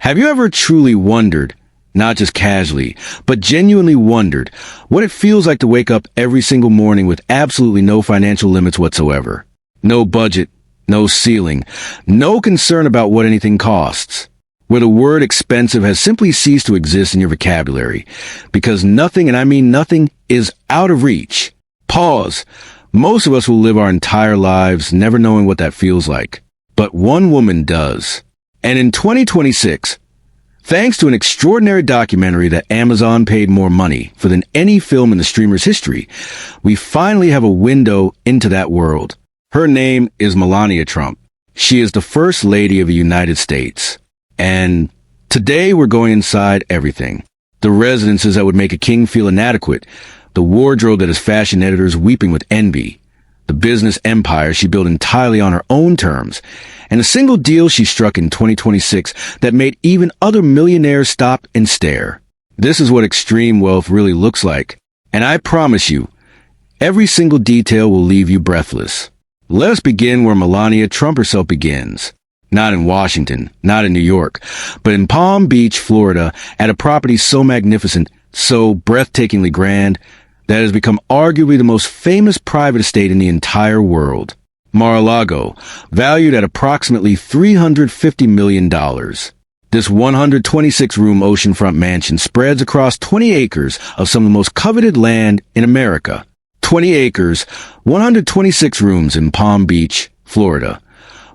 Have you ever truly wondered, not just casually, but genuinely wondered, what it feels like to wake up every single morning with absolutely no financial limits whatsoever? No budget, no ceiling, no concern about what anything costs. Where the word expensive has simply ceased to exist in your vocabulary, because nothing, and I mean nothing, is out of reach. Pause. Most of us will live our entire lives never knowing what that feels like. But one woman does. And in 2026, thanks to an extraordinary documentary that Amazon paid more money for than any film in the streamer's history, we finally have a window into that world. Her name is Melania Trump. She is the First Lady of the United States. And today we're going inside everything. The residences that would make a king feel inadequate, the wardrobe that has fashion editors weeping with envy, the business empire she built entirely on her own terms, and a single deal she struck in 2026 that made even other millionaires stop and stare. This is what extreme wealth really looks like. And I promise you, every single detail will leave you breathless. Let us begin where Melania Trump herself begins. Not in Washington, not in New York, but in Palm Beach, Florida, at a property so magnificent, so breathtakingly grand, that it has become arguably the most famous private estate in the entire world. Mar-a-Lago, valued at approximately $350 million. This 126-room oceanfront mansion spreads across 20 acres of some of the most coveted land in America. 20 acres, 126 rooms in Palm Beach, Florida,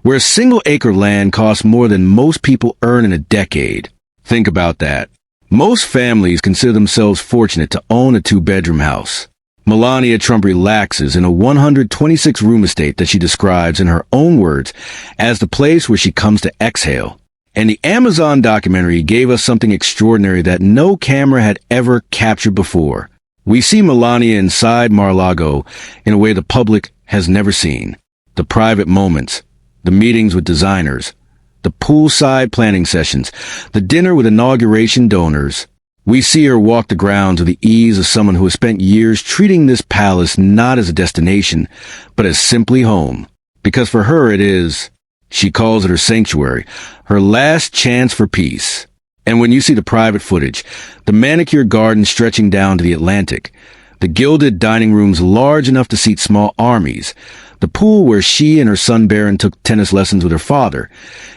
where a single acre land costs more than most people earn in a decade. Think about that. Most families consider themselves fortunate to own a two-bedroom house. Melania Trump relaxes in a 126-room estate that she describes in her own words as the place where she comes to exhale. And the Amazon documentary gave us something extraordinary that no camera had ever captured before. We see Melania inside Mar-a-Lago in a way the public has never seen. The private moments, the meetings with designers, the poolside planning sessions, the dinner with inauguration donors. We see her walk the grounds with the ease of someone who has spent years treating this palace not as a destination, but as simply home. Because for her it is, she calls it her sanctuary, her last chance for peace. And when you see the private footage, the manicured garden stretching down to the Atlantic, the gilded dining rooms large enough to seat small armies, the pool where she and her son Barron took tennis lessons with her father,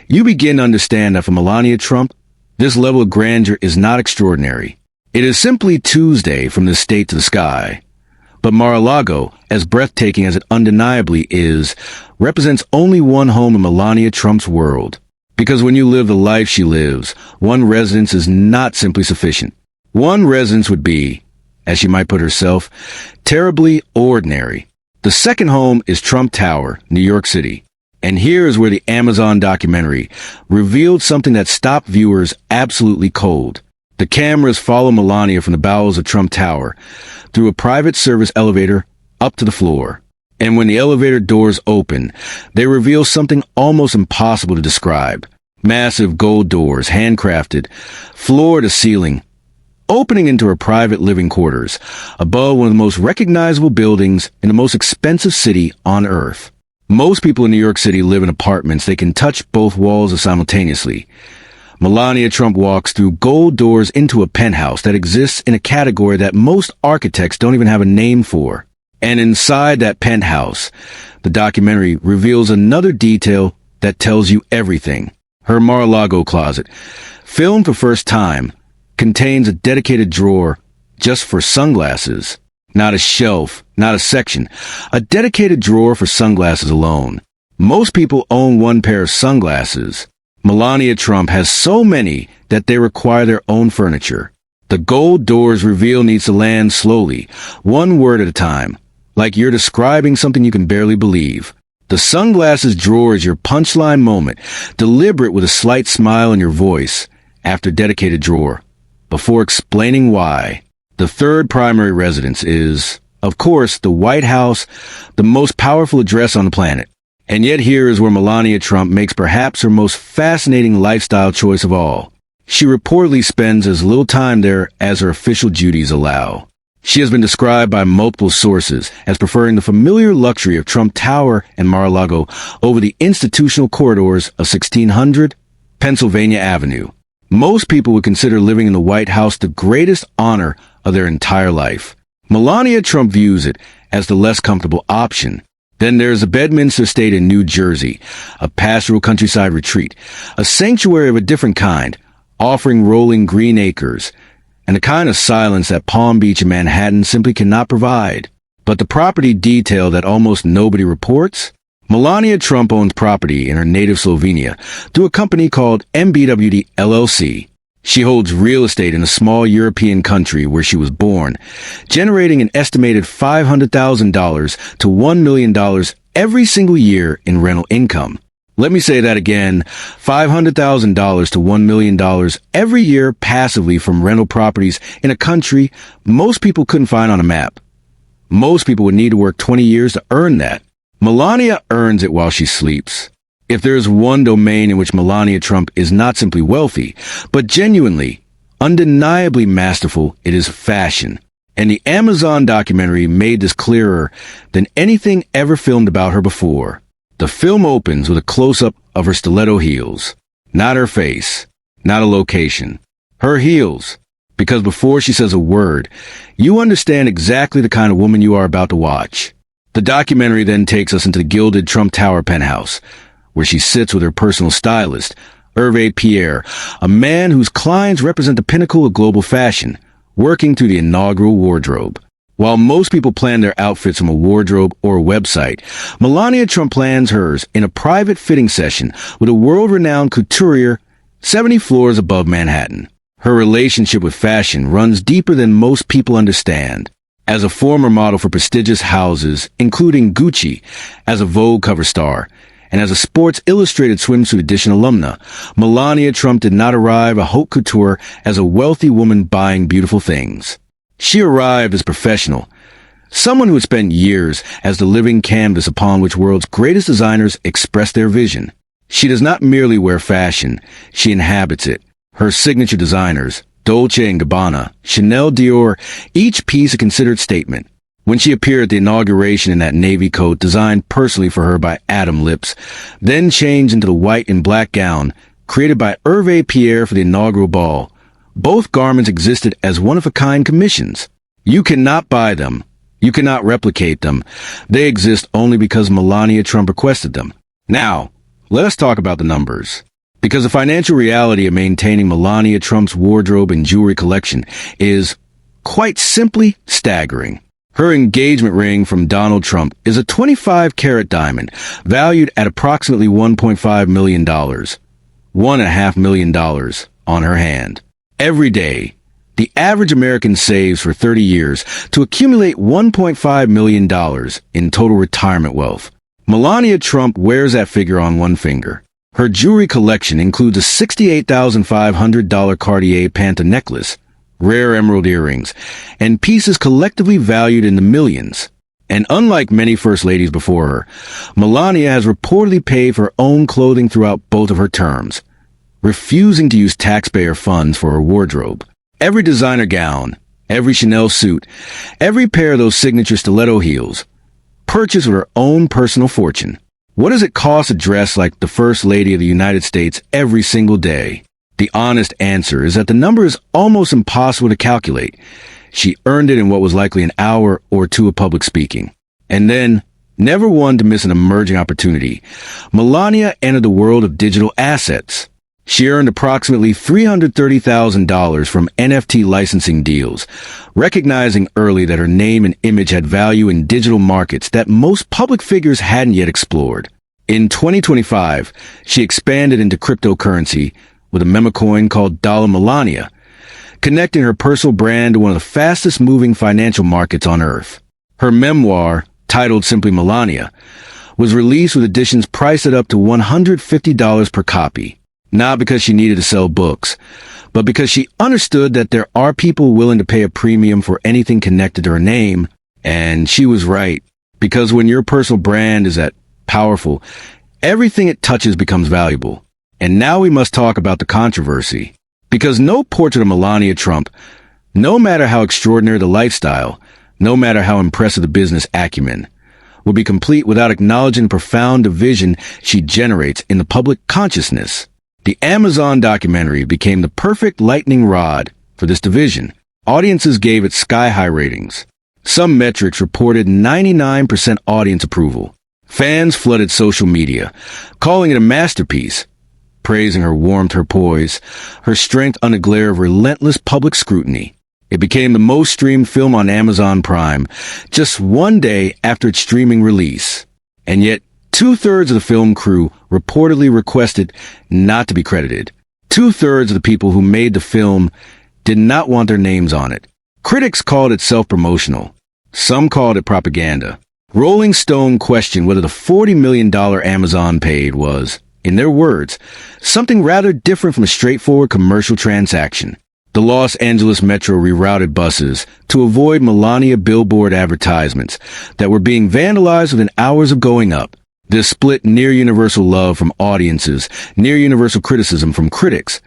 you begin to understand that for Melania Trump, this level of grandeur is not extraordinary. It is simply Tuesday from the state to the sky. But Mar-a-Lago, as breathtaking as it undeniably is, represents only one home in Melania Trump's world. Because when you live the life she lives, one residence is not simply sufficient. One residence would be, as she might put herself, terribly ordinary. The second home is Trump Tower, New York City. And here is where the Amazon documentary revealed something that stopped viewers absolutely cold. The cameras follow Melania from the bowels of Trump Tower, through a private service elevator, up to the floor. And when the elevator doors open, they reveal something almost impossible to describe. Massive gold doors, handcrafted, floor to ceiling, opening into her private living quarters, above one of the most recognizable buildings in the most expensive city on earth. Most people in New York City live in apartments they can touch both walls simultaneously. Melania Trump walks through gold doors into a penthouse that exists in a category that most architects don't even have a name for. And inside that penthouse, the documentary reveals another detail that tells you everything. Her Mar-a-Lago closet, filmed for first time, contains a dedicated drawer just for sunglasses. Not a shelf, not a section. A dedicated drawer for sunglasses alone. Most people own one pair of sunglasses. Melania Trump has so many that they require their own furniture. The gold doors reveal needs to land slowly, one word at a time, like you're describing something you can barely believe. The sunglasses drawer is your punchline moment, deliberate with a slight smile in your voice, after dedicated drawer, before explaining why. The third primary residence is, of course, the White House, the most powerful address on the planet. And yet here is where Melania Trump makes perhaps her most fascinating lifestyle choice of all. She reportedly spends as little time there as her official duties allow. She has been described by multiple sources as preferring the familiar luxury of Trump Tower and Mar-a-Lago over the institutional corridors of 1600 Pennsylvania Avenue. Most people would consider living in the White House the greatest honor of their entire life. Melania Trump views it as the less comfortable option. Then there's a Bedminster estate in New Jersey, a pastoral countryside retreat, a sanctuary of a different kind, offering rolling green acres, and the kind of silence that Palm Beach and Manhattan simply cannot provide. But the property detail that almost nobody reports? Melania Trump owns property in her native Slovenia through a company called MBWD LLC. She holds real estate in a small European country where she was born, generating an estimated $500,000 to $1 million every single year in rental income. Let me say that again, $500,000 to $1 million every year passively from rental properties in a country most people couldn't find on a map. Most people would need to work 20 years to earn that. Melania earns it while she sleeps. If there's one domain in which Melania Trump is not simply wealthy, but genuinely, undeniably masterful, it is fashion. And the Amazon documentary made this clearer than anything ever filmed about her before. The film opens with a close-up of her stiletto heels. Not her face, not a location. Her heels. Because before she says a word, you understand exactly the kind of woman you are about to watch. The documentary then takes us into the gilded Trump Tower penthouse, where she sits with her personal stylist, Hervé Pierre, a man whose clients represent the pinnacle of global fashion, working through the inaugural wardrobe. While most people plan their outfits from a wardrobe or a website, Melania Trump plans hers in a private fitting session with a world-renowned couturier 70 floors above Manhattan. Her relationship with fashion runs deeper than most people understand. As a former model for prestigious houses, including Gucci, as a Vogue cover star, and as a Sports Illustrated swimsuit edition alumna, Melania Trump did not arrive at haute couture as a wealthy woman buying beautiful things. She arrived as professional, someone who had spent years as the living canvas upon which world's greatest designers express their vision. She does not merely wear fashion, she inhabits it. Her signature designers, Dolce & Gabbana, Chanel, Dior, each piece a considered statement. When she appeared at the inauguration in that navy coat designed personally for her by Adam Lips, then changed into the white and black gown created by Hervé Pierre for the inaugural ball, both garments existed as one-of-a-kind commissions. You cannot buy them. You cannot replicate them. They exist only because Melania Trump requested them. Now, let us talk about the numbers. Because the financial reality of maintaining Melania Trump's wardrobe and jewelry collection is, quite simply, staggering. Her engagement ring from Donald Trump is a 25-carat diamond, valued at approximately $1.5 million. $1.5 million on her hand. Every day, the average American saves for 30 years to accumulate $1.5 million in total retirement wealth. Melania Trump wears that figure on one finger. Her jewelry collection includes a $68,500 Cartier Panta necklace, rare emerald earrings, and pieces collectively valued in the millions. And unlike many first ladies before her, Melania has reportedly paid for her own clothing throughout both of her terms, refusing to use taxpayer funds for her wardrobe. Every designer gown, every Chanel suit, every pair of those signature stiletto heels, purchased with her own personal fortune. What does it cost to dress like the First Lady of the United States every single day? The honest answer is that the number is almost impossible to calculate. She earned it in what was likely an hour or two of public speaking. And then, never one to miss an emerging opportunity, Melania entered the world of digital assets. She earned approximately $330,000 from NFT licensing deals, recognizing early that her name and image had value in digital markets that most public figures hadn't yet explored. In 2025, she expanded into cryptocurrency with a meme coin called Dollar Melania, connecting her personal brand to one of the fastest-moving financial markets on Earth. Her memoir, titled simply Melania, was released with editions priced at up to $150 per copy. Not because she needed to sell books, but because she understood that there are people willing to pay a premium for anything connected to her name, and she was right. Because when your personal brand is that powerful, everything it touches becomes valuable. And now we must talk about the controversy. Because no portrait of Melania Trump, no matter how extraordinary the lifestyle, no matter how impressive the business acumen, will be complete without acknowledging the profound division she generates in the public consciousness. The Amazon documentary became the perfect lightning rod for this division. Audiences gave it sky-high ratings. Some metrics reported 99% audience approval. Fans flooded social media, calling it a masterpiece. Praising her warmth, her poise, her strength under glare of relentless public scrutiny. It became the most streamed film on Amazon Prime just one day after its streaming release. And yet, two-thirds of the film crew reportedly requested not to be credited. Two-thirds of the people who made the film did not want their names on it. Critics called it self-promotional. Some called it propaganda. Rolling Stone questioned whether the $40 million Amazon paid was, in their words, something rather different from a straightforward commercial transaction. The Los Angeles Metro rerouted buses to avoid Melania billboard advertisements that were being vandalized within hours of going up. This split near-universal love from audiences, near-universal criticism from critics,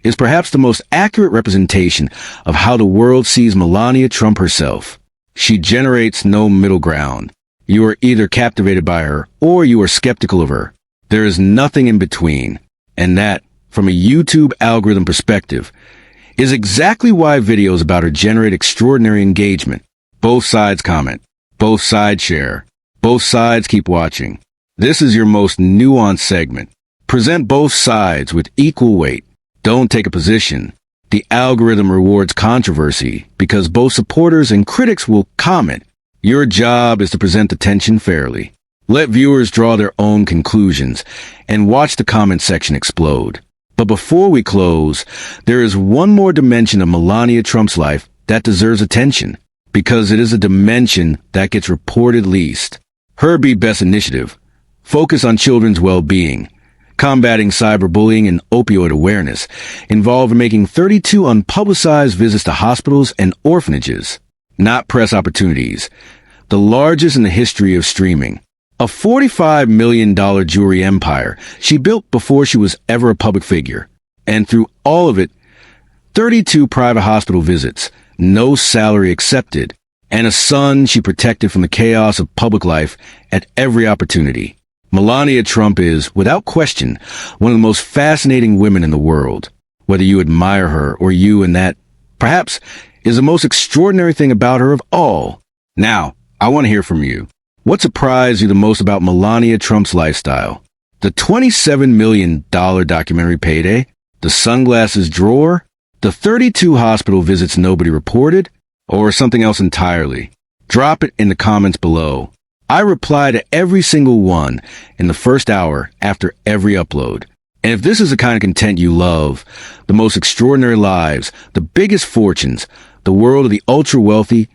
is perhaps the most accurate representation of how the world sees Melania Trump herself. She generates no middle ground. You are either captivated by her or you are skeptical of her. There is nothing in between. And that, from a YouTube algorithm perspective, is exactly why videos about her generate extraordinary engagement. Both sides comment. Both sides share. Both sides keep watching. This is your most nuanced segment. Present both sides with equal weight. Don't take a position. The algorithm rewards controversy because both supporters and critics will comment. Your job is to present the tension fairly. Let viewers draw their own conclusions and watch the comment section explode. But before we close, there is one more dimension of Melania Trump's life that deserves attention, because it is a dimension that gets reported least. Her Be Best initiative, focus on children's well-being, combating cyberbullying and opioid awareness, involved making 32 unpublicized visits to hospitals and orphanages, not press opportunities, the largest in the history of streaming. A $45 million jewelry empire she built before she was ever a public figure. And through all of it, 32 private hospital visits, no salary accepted, and a son she protected from the chaos of public life at every opportunity. Melania Trump is, without question, one of the most fascinating women in the world. Whether you admire her or you, and that, perhaps, is the most extraordinary thing about her of all. Now, I want to hear from you. What surprised you the most about Melania Trump's lifestyle? The $27 million documentary payday? The sunglasses drawer? The 32 hospital visits nobody reported? Or something else entirely? Drop it in the comments below. I reply to every single one in the first hour after every upload. And if this is the kind of content you love, the most extraordinary lives, the biggest fortunes, the world of the ultra-wealthy,